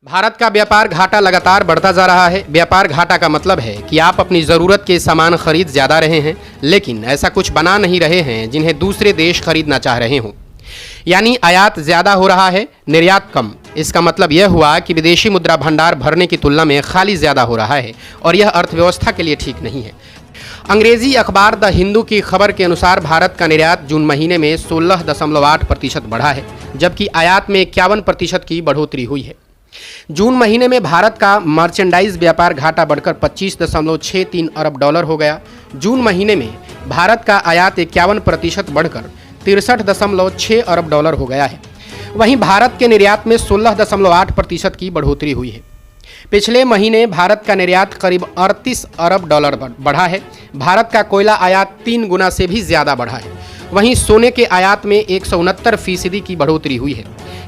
भारत का व्यापार घाटा लगातार बढ़ता जा रहा है। व्यापार घाटा का मतलब है कि आप अपनी ज़रूरत के सामान खरीद ज़्यादा रहे हैं, लेकिन ऐसा कुछ बना नहीं रहे हैं जिन्हें दूसरे देश खरीदना चाह रहे हों। यानी आयात ज़्यादा हो रहा है, निर्यात कम। इसका मतलब यह हुआ कि विदेशी मुद्रा भंडार भरने की तुलना में खाली ज़्यादा हो रहा है और यह अर्थव्यवस्था के लिए ठीक नहीं है। अंग्रेजी अखबार द हिंदू की खबर के अनुसार भारत का निर्यात जून महीने में 16.8% बढ़ा है, जबकि आयात में 51% की बढ़ोतरी हुई है। जून महीने में भारत का मर्चेंडाइज व्यापार घाटा बढ़कर 25.63 अरब डॉलर हो गया। जून महीने में भारत का आयात 51% बढ़कर 63.6 अरब डॉलर हो गया है। वहीं भारत के निर्यात में 16.8% की बढ़ोतरी हुई है। पिछले महीने भारत का निर्यात करीब 38 अरब डॉलर बढ़ा है। भारत का कोयला आयात 3 गुना से भी ज़्यादा बढ़ा है। वहीं सोने के आयात में 169% की बढ़ोतरी हुई है।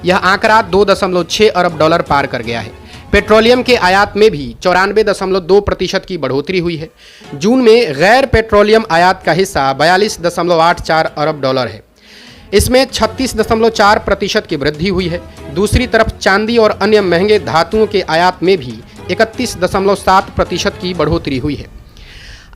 यह आंकड़ा 2.6 अरब डॉलर पार कर गया है। पेट्रोलियम के आयात में भी 94.2% की बढ़ोतरी हुई है। जून में गैर पेट्रोलियम आयात का हिस्सा 42.84 अरब डॉलर है। इसमें 36.4% की वृद्धि हुई है। दूसरी तरफ चांदी और अन्य महंगे धातुओं के आयात में भी 31.7% की बढ़ोतरी हुई है।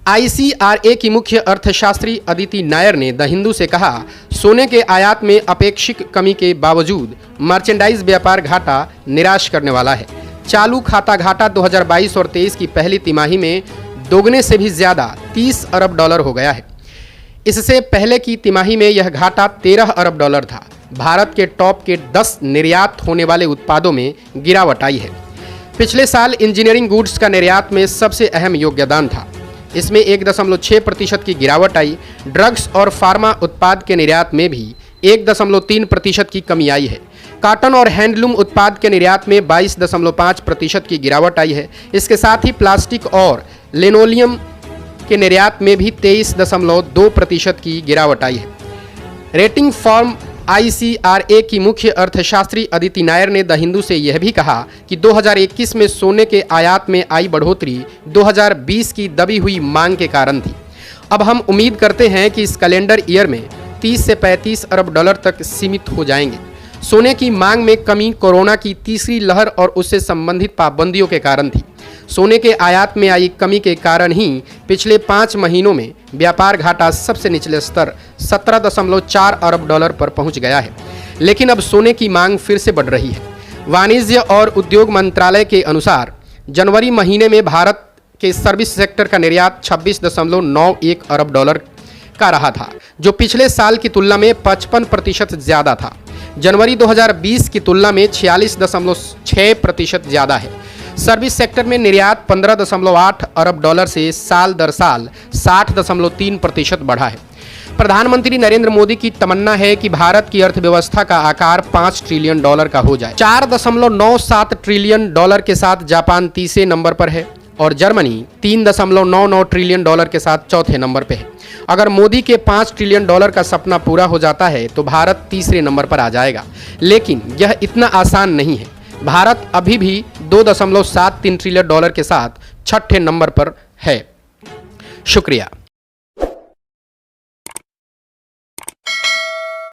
ICRA की मुख्य अर्थशास्त्री अदिति नायर ने द हिंदू से कहा, सोने के आयात में अपेक्षित कमी के बावजूद मर्चेंडाइज व्यापार घाटा निराश करने वाला है। चालू खाता घाटा 2022 और 23 की पहली तिमाही में दोगुने से भी ज़्यादा 30 अरब डॉलर हो गया है। इससे पहले की तिमाही में यह घाटा 13 अरब डॉलर था। भारत के टॉप के 10 निर्यात होने वाले उत्पादों में गिरावट आई है। पिछले साल इंजीनियरिंग गुड्स का निर्यात में सबसे अहम योगदान था। इसमें 1.6% की गिरावट आई। ड्रग्स और फार्मा उत्पाद के निर्यात में भी 1.3% की कमी आई है। कॉटन और हैंडलूम उत्पाद के निर्यात में 22.5% की गिरावट आई है। इसके साथ ही प्लास्टिक और लिनोलियम के निर्यात में भी 23.2% की गिरावट आई है। रेटिंग फर्म ICRA की मुख्य अर्थशास्त्री अदिति नायर ने द हिंदू से यह भी कहा कि 2021 में सोने के आयात में आई बढ़ोतरी 2020 की दबी हुई मांग के कारण थी। अब हम उम्मीद करते हैं कि इस कैलेंडर ईयर में 30 से 35 अरब डॉलर तक सीमित हो जाएंगे। सोने की मांग में कमी कोरोना की तीसरी लहर और उससे संबंधित पाबंदियों के कारण थी। सोने के आयात में आई कमी के कारण ही पिछले 5 महीनों में व्यापार घाटा सबसे निचले स्तर 17.4 अरब डॉलर पर पहुंच गया है। लेकिन अब सोने की मांग फिर से बढ़ रही है। वाणिज्य और उद्योग मंत्रालय के अनुसार जनवरी महीने में भारत के सर्विस सेक्टर का निर्यात 26.91 अरब डॉलर का रहा था, जो पिछले साल की तुलना में 55% ज़्यादा था। जनवरी 2020 की तुलना में 46.6% ज़्यादा है। सर्विस सेक्टर में निर्यात 15.8 अरब डॉलर से साल दर साल 60.3% बढ़ा है। प्रधानमंत्री नरेंद्र मोदी की तमन्ना है कि भारत की अर्थव्यवस्था का आकार 5 ट्रिलियन डॉलर का हो जाए। 4.97 ट्रिलियन डॉलर के साथ जापान तीसरे नंबर पर है और जर्मनी 3.99 ट्रिलियन डॉलर के साथ चौथे नंबर पर है। अगर मोदी के 5 ट्रिलियन डॉलर का सपना पूरा हो जाता है तो भारत तीसरे नंबर पर आ जाएगा, लेकिन यह इतना आसान नहीं है। भारत अभी भी 2.73 ट्रिलियन डॉलर के साथ छठे नंबर पर है। शुक्रिया।